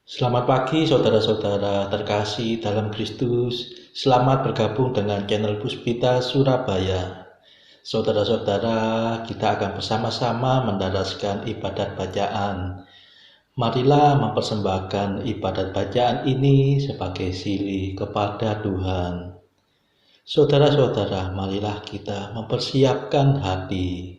Selamat pagi saudara-saudara terkasih dalam Kristus. Selamat bergabung dengan channel Puspita Surabaya. Saudara-saudara, kita akan bersama-sama mendaraskan ibadat bacaan. Marilah mempersembahkan ibadat bacaan ini sebagai sili kepada Tuhan. Saudara-saudara, marilah kita mempersiapkan hati.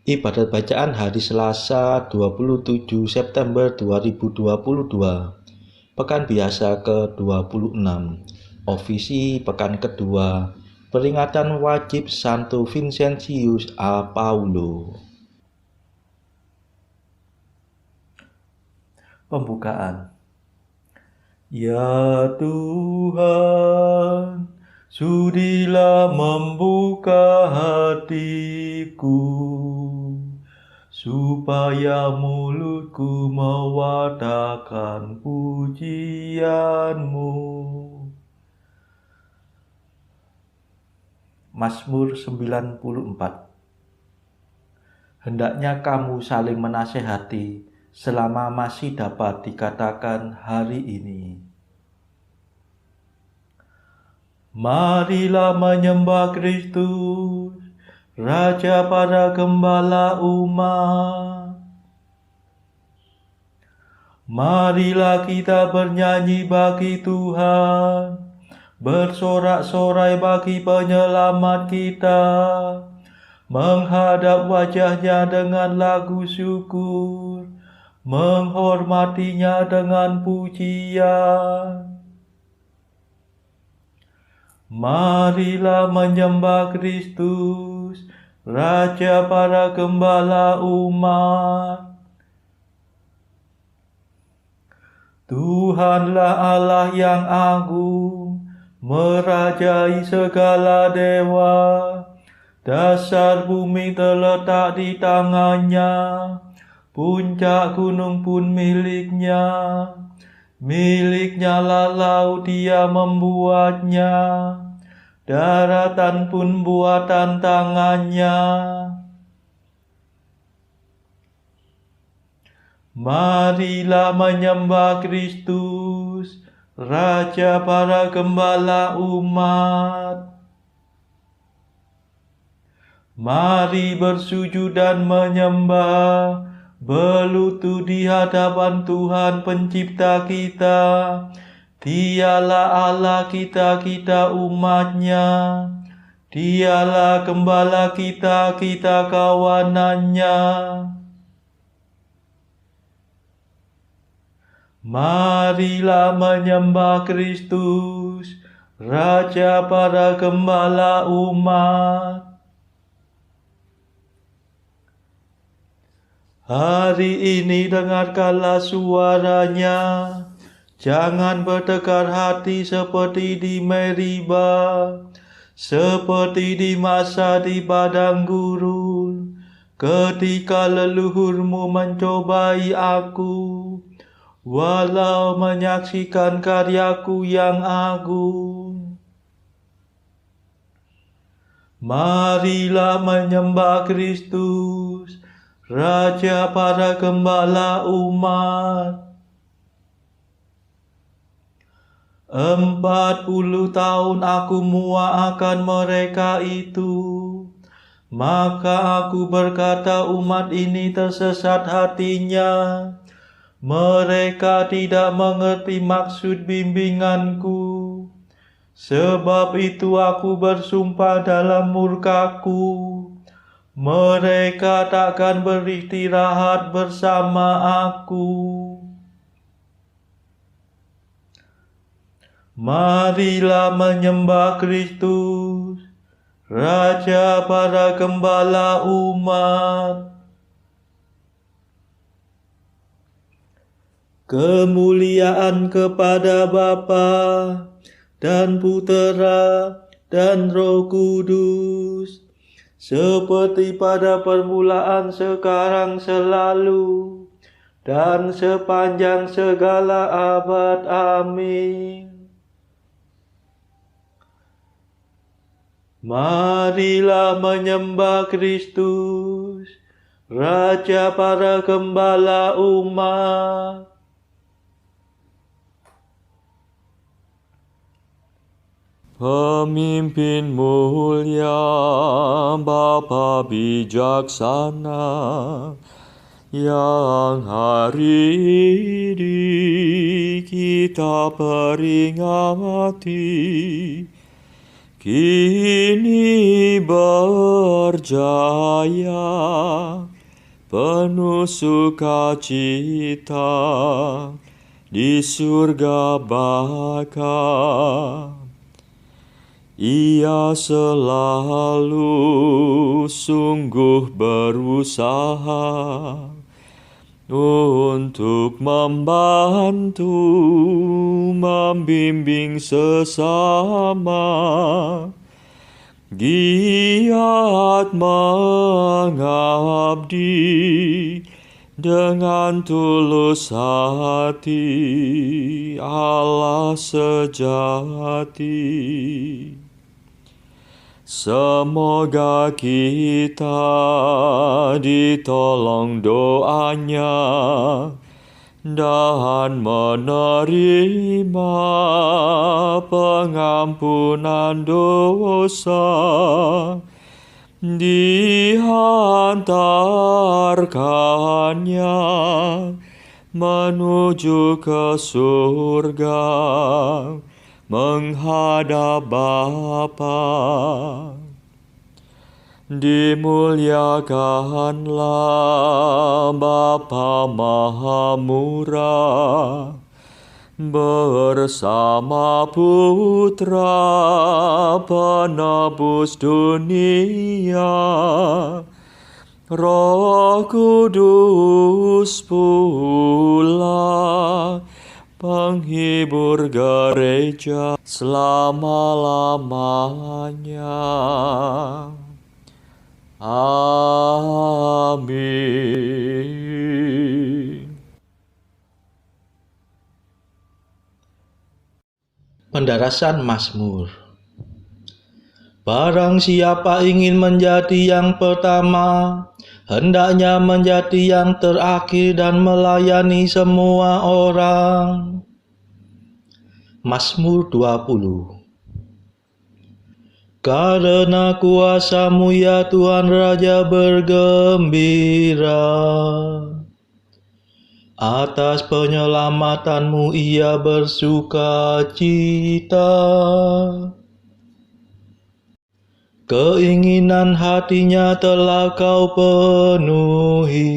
Ibadat bacaan hari Selasa 27 September 2022, Pekan Biasa ke-26, Ofisi Pekan Kedua, Peringatan Wajib Santo Vincentius a Paulo. Pembukaan. Ya Tuhan, sudilah membuka hatiku, supaya mulutku mewartakan pujian-Mu. Mazmur 94. Hendaknya kamu saling menasehati selama masih dapat dikatakan hari ini. Marilah menyembah Kristus, Raja para gembala umat. Marilah kita bernyanyi bagi Tuhan, bersorak-sorai bagi penyelamat kita, menghadap wajahnya dengan lagu syukur, menghormatinya dengan pujian. Marilah menyembah Kristus, Raja para gembala umat. Tuhanlah Allah yang agung, merajai segala dewa. Dasar bumi terletak di tangannya, puncak gunung pun miliknya. Miliknya lah laut, dia membuatnya, daratan pun buatan tangannya. Marilah menyembah Kristus, Raja para gembala umat. Mari bersujud dan menyembah, berlutut di hadapan Tuhan pencipta kita. Dialah Allah kita, kita umatnya. Dialah gembala kita, kita kawanannya. Marilah menyembah Kristus, Raja para gembala umat. Hari ini dengarkanlah suaranya, jangan bertekar hati seperti di Meriba, seperti di masa di padang gurun, ketika leluhurmu mencobai aku, walau menyaksikan karyaku yang agung. Marilah menyembah Kristus, Raja para gembala umat. 40 tahun aku muak akan mereka itu. Maka aku berkata, umat ini tersesat hatinya. Mereka tidak mengerti maksud bimbinganku. Sebab itu aku bersumpah dalam murkaku, mereka takkan beristirahat bersama aku. Marilah menyembah Kristus, Raja para gembala umat. Kemuliaan kepada Bapa dan Putera dan Roh Kudus, seperti pada permulaan, sekarang, selalu, dan sepanjang segala abad. Amin. Marilah menyembah Kristus, Raja para gembala umat. Pemimpin mulia, Bapa bijaksana, yang hari ini kita peringati, kini berjaya, penuh sukacita di surga baka. Ia selalu sungguh berusaha untuk membantu, membimbing sesama, giat mengabdi dengan tulus hati Allah sejati. Semoga kita ditolong doanya dan menerima pengampunan dosa, dihantarkannya menuju ke surga, menghadap Bapa. Dimuliakanlah Bapa Maha Murah bersama Putra Penebus dunia, Roh Kudus pula penghibur gereja selama-lamanya. Amin. Pendarasan Mazmur. Barang siapa ingin menjadi yang pertama, hendaknya menjadi yang terakhir dan melayani semua orang. Mazmur 20. Karena kuasa-Mu ya Tuhan Raja bergembira, atas penyelamatan-Mu ia bersuka cita. Keinginan hatinya telah Kau penuhi,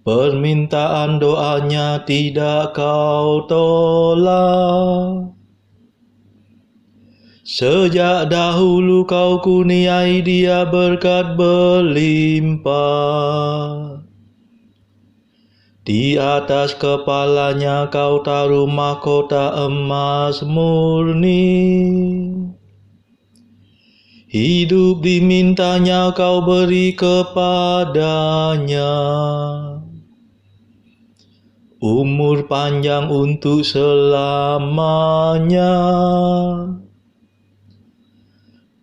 permintaan doanya tidak Kau tolak. Sejak dahulu Kau kurniai dia berkat berlimpah. Di atas kepalanya Kau taruh mahkota emas murni. Hidup dimintanya Kau beri kepadanya, umur panjang untuk selamanya.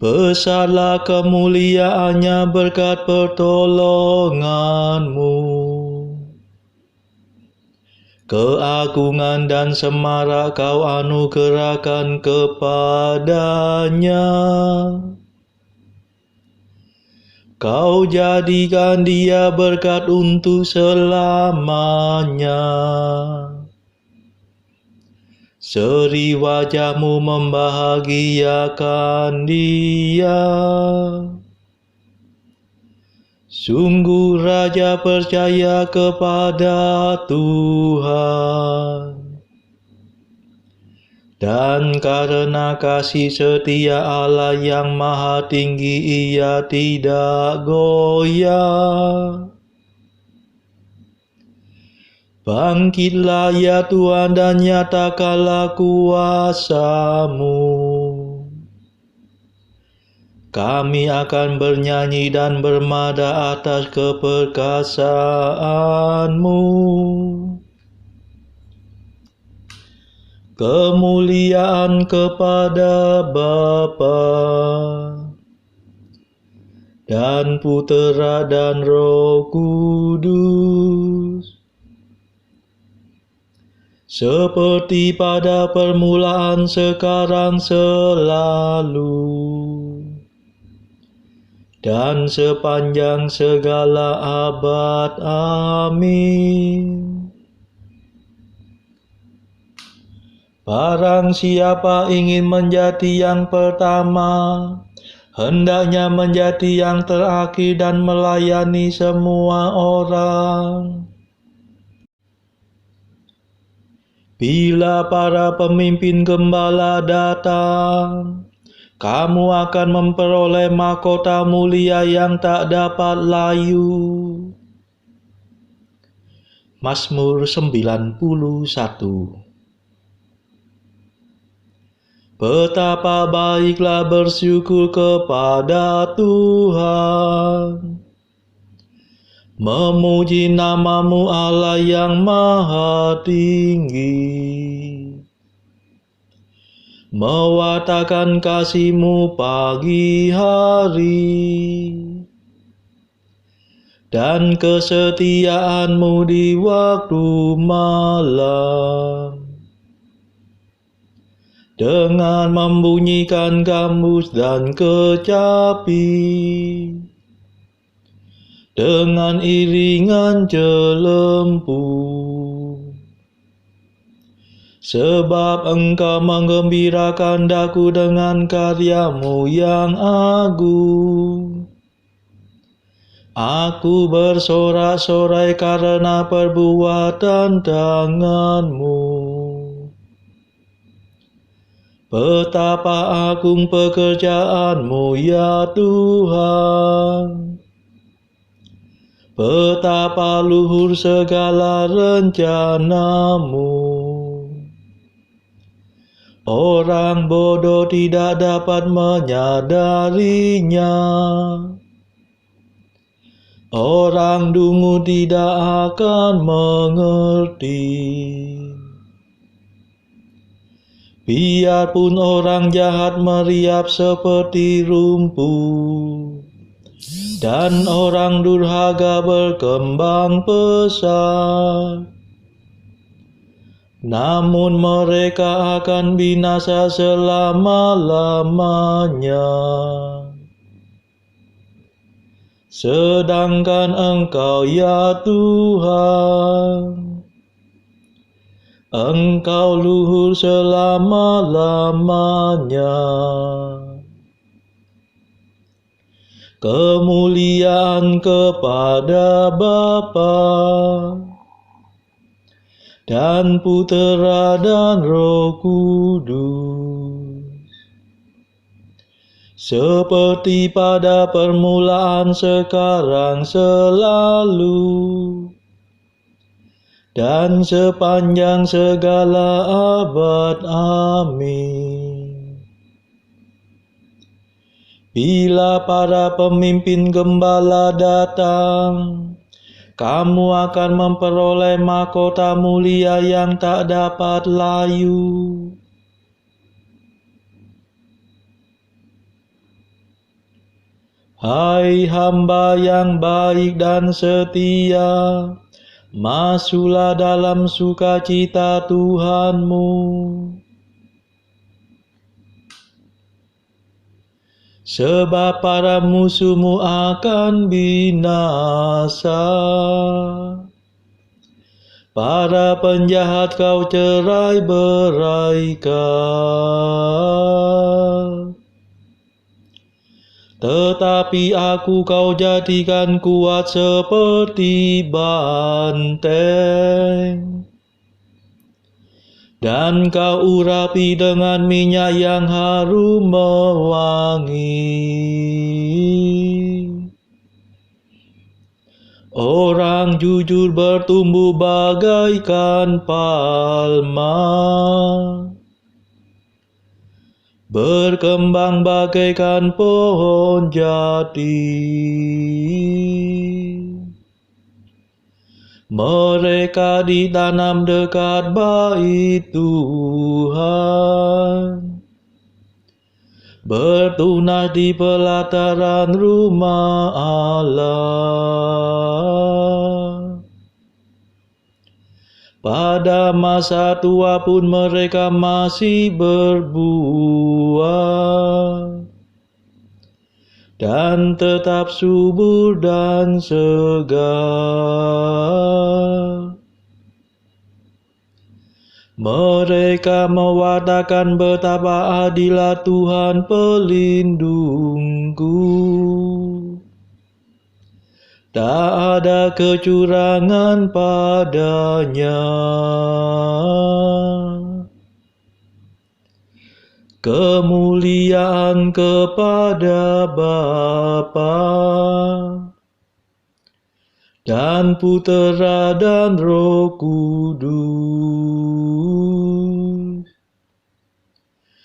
Besarlah kemuliaannya berkat pertolongan-Mu. Keagungan dan semarak Kau anugerahkan kepadanya. Kau jadikan dia berkat untuk selamanya. Seri wajah-Mu membahagiakan dia. Sungguh Raja percaya kepada Tuhan, dan karena kasih setia Allah yang maha tinggi ia tidak goyah. Bangkitlah ya Tuhan dan nyatakanlah kuasa-Mu. Kami akan bernyanyi dan bermada atas keperkasaan-Mu. Kemuliaan kepada Bapa dan Putera dan Roh Kudus, seperti pada permulaan, sekarang, selalu, dan sepanjang segala abad. Amin. Barang siapa ingin menjadi yang pertama, hendaknya menjadi yang terakhir dan melayani semua orang. Bila para pemimpin gembala datang, kamu akan memperoleh mahkota mulia yang tak dapat layu. Mazmur 91. Betapa baiklah bersyukur kepada Tuhan, memuji nama-Mu Allah yang maha tinggi, mewartakan kasih-Mu pagi hari, dan kesetiaan-Mu di waktu malam, dengan membunyikan gambus dan kecapi, dengan iringan celempu. Sebab Engkau menggembirakan daku dengan karya-Mu yang agung. Aku bersorak-sorai karena perbuatan tangan-Mu. Betapa agung pekerjaan-Mu ya Tuhan, betapa luhur segala rencana-Mu. Orang bodoh tidak dapat menyadarinya, orang dungu tidak akan mengerti. Biarpun orang jahat meriap seperti rumput, dan orang durhaka berkembang pesat, namun mereka akan binasa selama-lamanya. Sedangkan Engkau ya Tuhan, Engkau luhur selama-lamanya. Kemuliaan kepada Bapa dan Putera dan Roh Kudus, seperti pada permulaan, sekarang, selalu, dan sepanjang segala abad. Amin. Bila para pemimpin gembala datang, kamu akan memperoleh mahkota mulia yang tak dapat layu. Hai hamba yang baik dan setia, masuklah dalam sukacita Tuhanmu. Sebab para musuhmu akan binasa, para penjahat kau cerai-beraikan. Tetapi aku kau jadikan kuat seperti banteng, dan kau urapi dengan minyak yang harum mewangi. Orang jujur bertumbuh bagaikan palma, berkembang bagaikan pohon jati. Mereka ditanam dekat bait Tuhan, bertunas di pelataran rumah Allah. Pada masa tua pun mereka masih berbuah dan tetap subur dan segar. Mereka mewartakan betapa adilah Tuhan pelindungku. Tak ada kecurangan padanya. Kemuliaan kepada Bapa dan Putera dan Roh Kudus,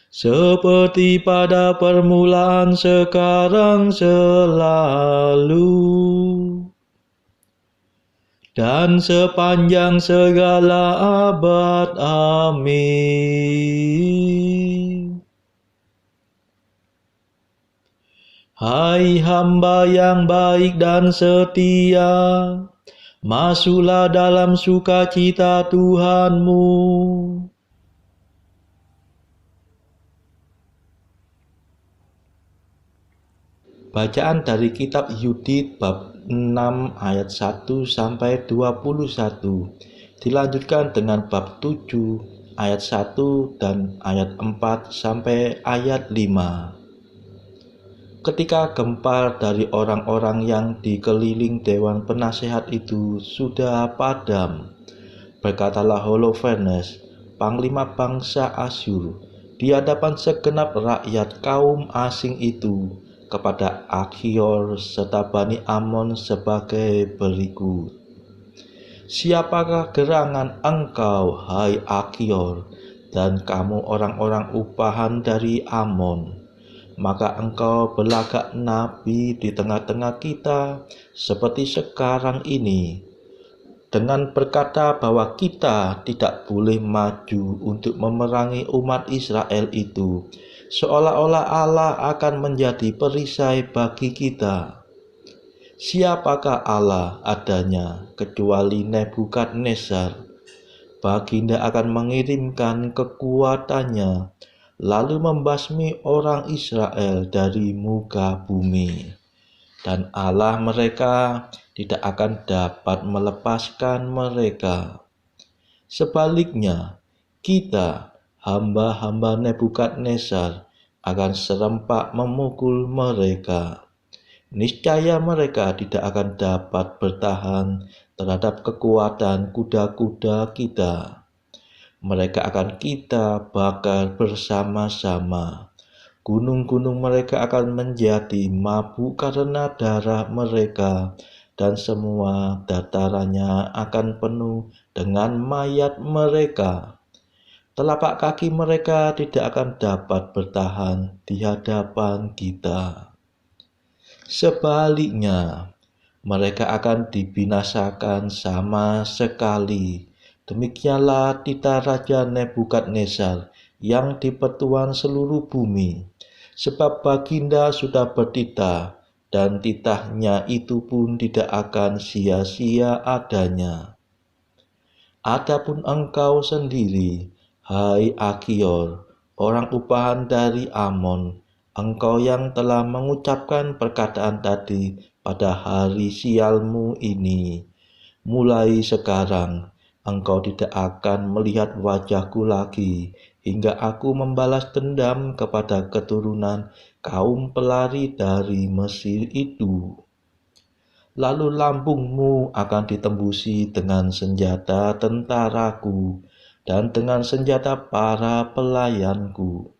seperti pada permulaan, sekarang, selalu, dan sepanjang segala abad. Amin. Hai hamba yang baik dan setia, masuklah dalam sukacita Tuhanmu. Bacaan dari kitab Yudit bab 6 ayat 1 sampai 21 dilanjutkan dengan bab 7 ayat 1 dan ayat 4 sampai ayat 5. Ketika gempar dari orang-orang yang dikeliling dewan penasehat itu sudah padam, berkatalah Holofernes, panglima bangsa Asyur, di hadapan segenap rakyat kaum asing itu, kepada Achior serta Bani Amon sebagai berikut. Siapakah gerangan engkau, hai Achior, dan kamu orang-orang upahan dari Amon? Maka engkau berlagak nabi di tengah-tengah kita seperti sekarang ini, dengan berkata bahwa kita tidak boleh maju untuk memerangi umat Israel itu, seolah-olah Allah akan menjadi perisai bagi kita. Siapakah Allah adanya kecuali Nebukadnezar? Baginda akan mengirimkan kekuatannya, lalu membasmi orang Israel dari muka bumi. Dan Allah mereka tidak akan dapat melepaskan mereka. Sebaliknya, kita, hamba-hamba Nebukadnezar, akan serempak memukul mereka. Niscaya mereka tidak akan dapat bertahan terhadap kekuatan kuda-kuda kita. Mereka akan kita bakar bersama-sama. Gunung-gunung mereka akan menjadi mabuk karena darah mereka, dan semua datarannya akan penuh dengan mayat mereka. Telapak kaki mereka tidak akan dapat bertahan di hadapan kita. Sebaliknya, mereka akan dibinasakan sama sekali. Demikianlah titah Raja Nebukadnezar yang dipertuan seluruh bumi, sebab Baginda sudah bertitah, dan titahnya itu pun tidak akan sia-sia adanya. Adapun engkau sendiri, hai Achior, orang upahan dari Amon, engkau yang telah mengucapkan perkataan tadi pada hari sialmu ini, mulai sekarang engkau tidak akan melihat wajahku lagi, hingga aku membalas dendam kepada keturunan kaum pelari dari Mesir itu. Lalu lambungmu akan ditembusi dengan senjata tentaraku dan dengan senjata para pelayanku.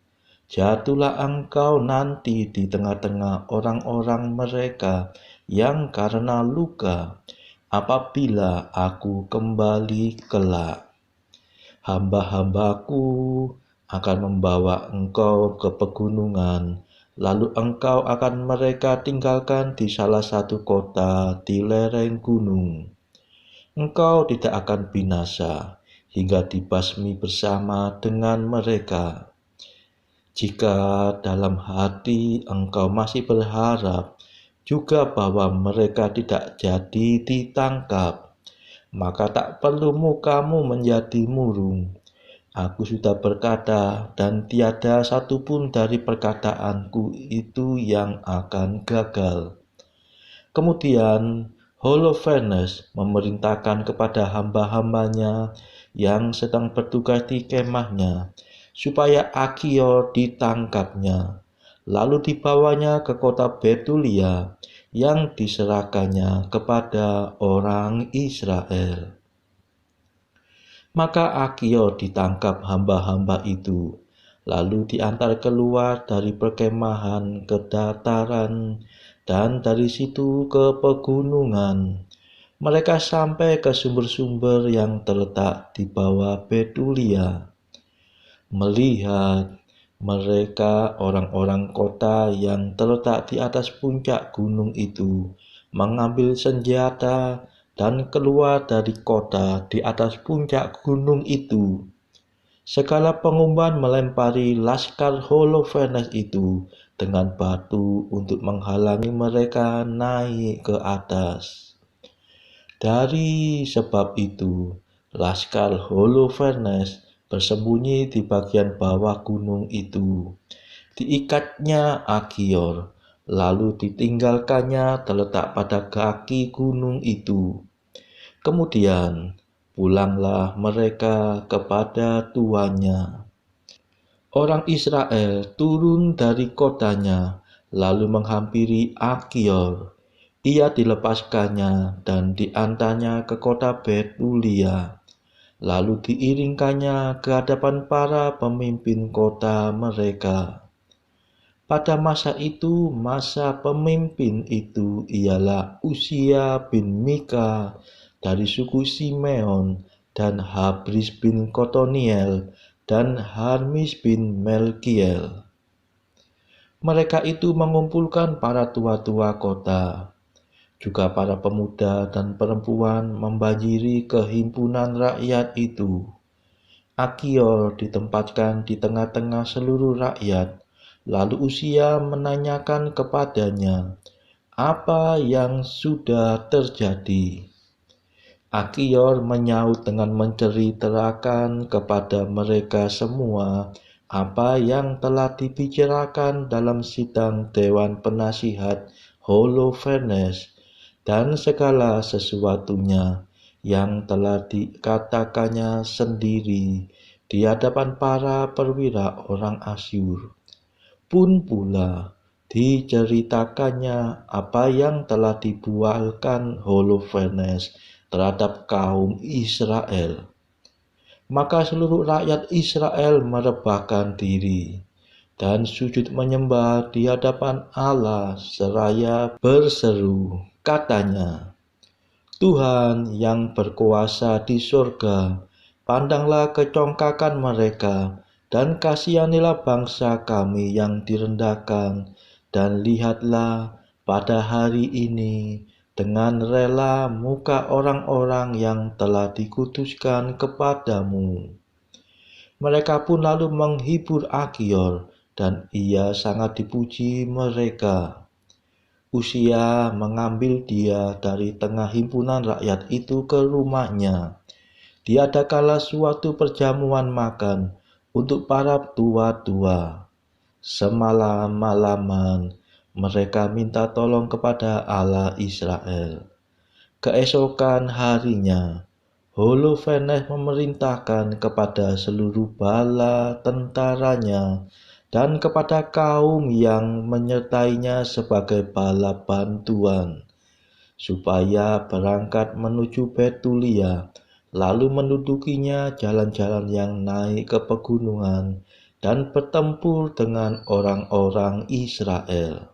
Jatuhlah engkau nanti di tengah-tengah orang-orang mereka yang karena luka, apabila aku kembali kelak. Hamba-hambaku akan membawa engkau ke pegunungan, lalu engkau akan mereka tinggalkan di salah satu kota di lereng gunung. Engkau tidak akan binasa hingga dibasmi bersama dengan mereka. Jika dalam hati engkau masih berharap juga bahwa mereka tidak jadi ditangkap, maka tak perlu mukamu menjadi murung. Aku sudah berkata, dan tiada satupun dari perkataanku itu yang akan gagal. Kemudian Holofernes memerintahkan kepada hamba-hambanya yang sedang bertugas di kemahnya, supaya Achior ditangkapnya, lalu dibawanya ke kota Betulia yang diserahkannya kepada orang Israel. Maka Achior ditangkap hamba-hamba itu, lalu diantar keluar dari perkemahan ke dataran, dan dari situ ke pegunungan. Mereka sampai ke sumber-sumber yang terletak di bawah Betulia. Melihat mereka, orang-orang kota yang terletak di atas puncak gunung itu mengambil senjata dan keluar dari kota di atas puncak gunung itu. Segala pengumban melempari laskar Holofernes itu dengan batu untuk menghalangi mereka naik ke atas. Dari sebab itu, laskar Holofernes bersembunyi di bagian bawah gunung itu. Diikatnya Achior, lalu ditinggalkannya terletak pada kaki gunung itu. Kemudian pulanglah mereka kepada tuannya. Orang Israel turun dari kotanya, lalu menghampiri Achior. Ia dilepaskannya dan diantarnya ke kota Betulia, lalu diiringkannya ke hadapan para pemimpin kota mereka. Pada masa itu, masa pemimpin itu ialah Usia bin Mika dari suku Simeon, dan Habris bin Kotoniel, dan Harmis bin Melkiel. Mereka itu mengumpulkan para tua-tua kota. Juga para pemuda dan perempuan membanjiri kehimpunan rakyat itu. Achior ditempatkan di tengah-tengah seluruh rakyat. Lalu Usia menanyakan kepadanya apa yang sudah terjadi. Achior menyaut dengan menceritakan kepada mereka semua apa yang telah dibicarakan dalam sidang Dewan Penasihat Holofernes dan segala sesuatunya yang telah dikatakannya sendiri di hadapan para perwira orang Asyur. Pun pula diceritakannya apa yang telah dibualkan Holofernes terhadap kaum Israel. Maka seluruh rakyat Israel merebahkan diri dan sujud menyembah di hadapan Allah seraya berseru. Katanya, Tuhan yang berkuasa di surga, pandanglah kecongkakan mereka, dan kasihanilah bangsa kami yang direndahkan, dan lihatlah pada hari ini dengan rela muka orang-orang yang telah dikuduskan kepadamu. Mereka pun lalu menghibur Achior, dan ia sangat dipuji mereka. Usia mengambil dia dari tengah himpunan rakyat itu ke rumahnya. Diadakanlah suatu perjamuan makan untuk para tua-tua. Semalam-malaman mereka minta tolong kepada Allah Israel. Keesokan harinya, Holofernes memerintahkan kepada seluruh bala tentaranya dan kepada kaum yang menyertainya sebagai bala bantuan, supaya berangkat menuju Betulia, lalu mendudukinya jalan-jalan yang naik ke pegunungan dan bertempur dengan orang-orang Israel.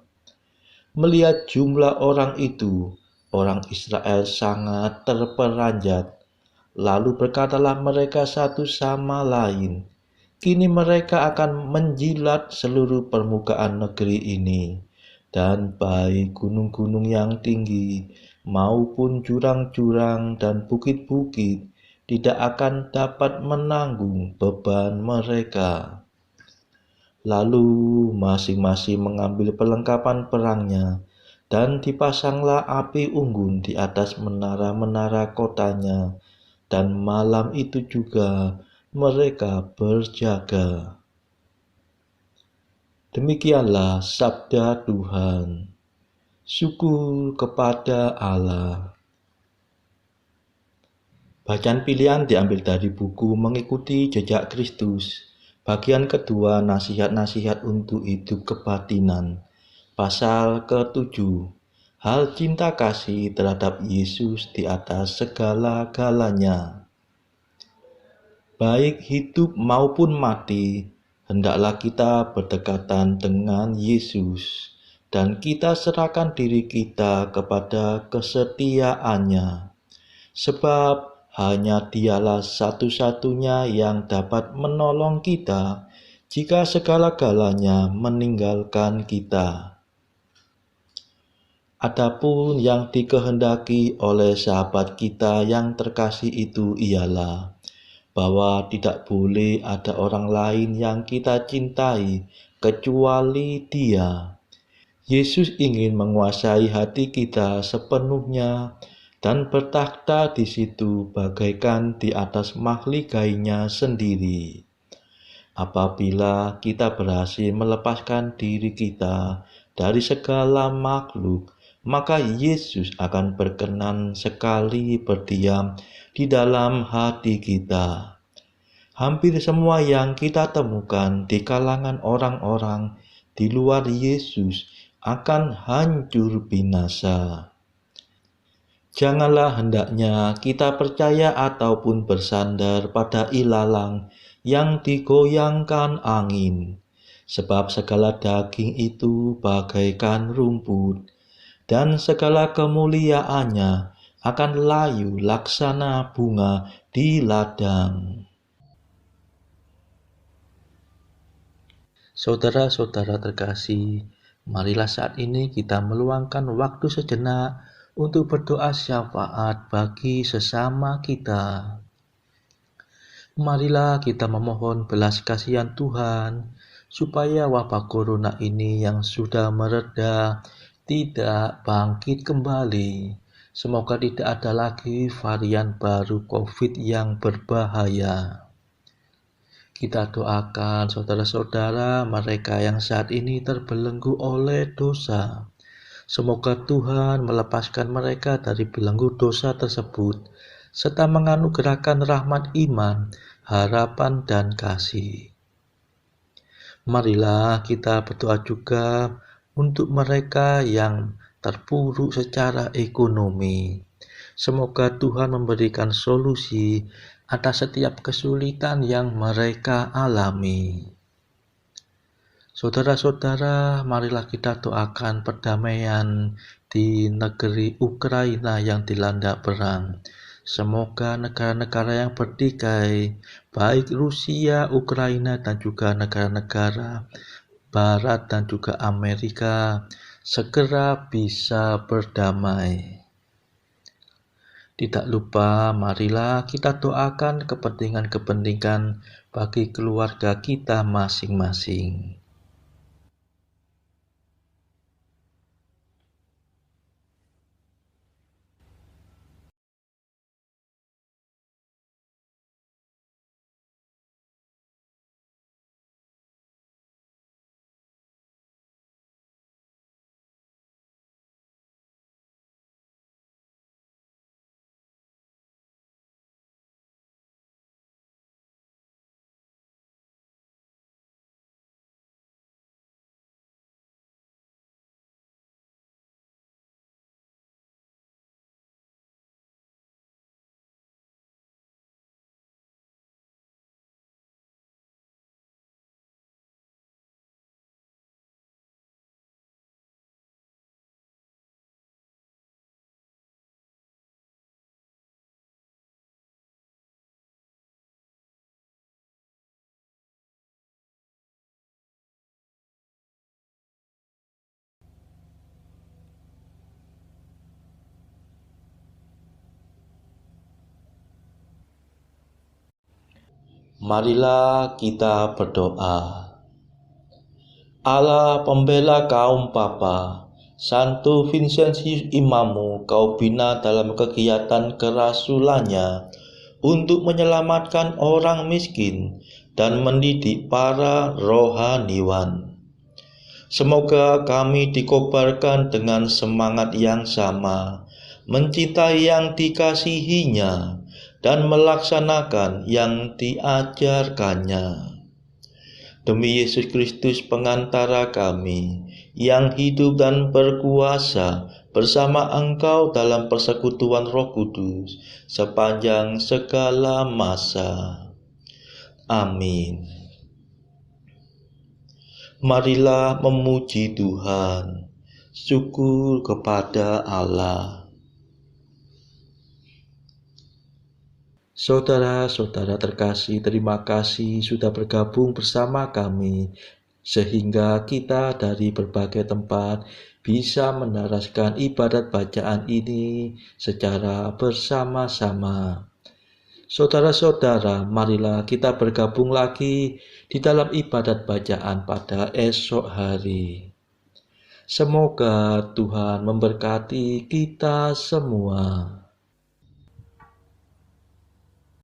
Melihat jumlah orang itu, orang Israel sangat terperanjat. Lalu berkatalah mereka satu sama lain, kini mereka akan menjilat seluruh permukaan negeri ini, dan baik gunung-gunung yang tinggi maupun jurang-jurang dan bukit-bukit tidak akan dapat menanggung beban mereka. Lalu masing-masing mengambil perlengkapan perangnya, dan dipasanglah api unggun di atas menara-menara kotanya, dan malam itu juga mereka berjaga. Demikianlah sabda Tuhan. Syukur kepada Allah. Bacaan pilihan diambil dari buku Mengikuti Jejak Kristus. Bagian kedua, nasihat-nasihat untuk hidup kebatinan. Pasal ke-7. Hal cinta kasih terhadap Yesus di atas segala-galanya. Baik hidup maupun mati, hendaklah kita berdekatan dengan Yesus, dan kita serahkan diri kita kepada kesetiaannya. Sebab hanya Dialah satu-satunya yang dapat menolong kita jika segala-galanya meninggalkan kita. Adapun yang dikehendaki oleh sahabat kita yang terkasih itu ialah bahwa tidak boleh ada orang lain yang kita cintai kecuali Dia. Yesus ingin menguasai hati kita sepenuhnya dan bertakhta di situ bagaikan di atas mahligainya sendiri. Apabila kita berhasil melepaskan diri kita dari segala makhluk, maka Yesus akan berkenan sekali berdiam di dalam hati kita. Hampir semua yang kita temukan di kalangan orang-orang di luar Yesus akan hancur binasa. Janganlah hendaknya kita percaya ataupun bersandar pada ilalang yang digoyangkan angin, sebab segala daging itu bagaikan rumput, dan segala kemuliaannya akan layu laksana bunga di ladang. Saudara-saudara terkasih, marilah saat ini kita meluangkan waktu sejenak untuk berdoa syafaat bagi sesama kita. Marilah kita memohon belas kasihan Tuhan, supaya wabah corona ini yang sudah mereda tidak bangkit kembali. Semoga tidak ada lagi varian baru COVID yang berbahaya. Kita doakan saudara-saudara mereka yang saat ini terbelenggu oleh dosa. Semoga Tuhan melepaskan mereka dari belenggu dosa tersebut, serta menganugerahkan rahmat iman, harapan, dan kasih. Marilah kita berdoa juga untuk mereka yang terpuruk secara ekonomi. Semoga Tuhan memberikan solusi atas setiap kesulitan yang mereka alami. Saudara-saudara, marilah kita doakan perdamaian di negeri Ukraina yang dilanda perang. Semoga negara-negara yang bertikai, baik Rusia, Ukraina, dan juga negara-negara Barat dan juga Amerika, segera bisa berdamai. Tidak lupa, marilah kita doakan kepentingan-kepentingan bagi keluarga kita masing-masing. Marilah kita berdoa. Allah pembela kaum papa, Santo Vincentius Imamu, kau bina dalam kegiatan kerasulannya untuk menyelamatkan orang miskin dan mendidik para rohaniwan. Semoga kami dikobarkan dengan semangat yang sama, mencintai yang dikasihinya, dan melaksanakan yang diajarkannya. Demi Yesus Kristus pengantara kami, yang hidup dan berkuasa bersama Engkau dalam persekutuan Roh Kudus sepanjang segala masa. Amin. Marilah memuji Tuhan. Syukur kepada Allah. Saudara-saudara terkasih, terima kasih sudah bergabung bersama kami, sehingga kita dari berbagai tempat bisa menaraskan ibadat bacaan ini secara bersama-sama. Saudara-saudara, marilah kita bergabung lagi di dalam ibadat bacaan pada esok hari. Semoga Tuhan memberkati kita semua.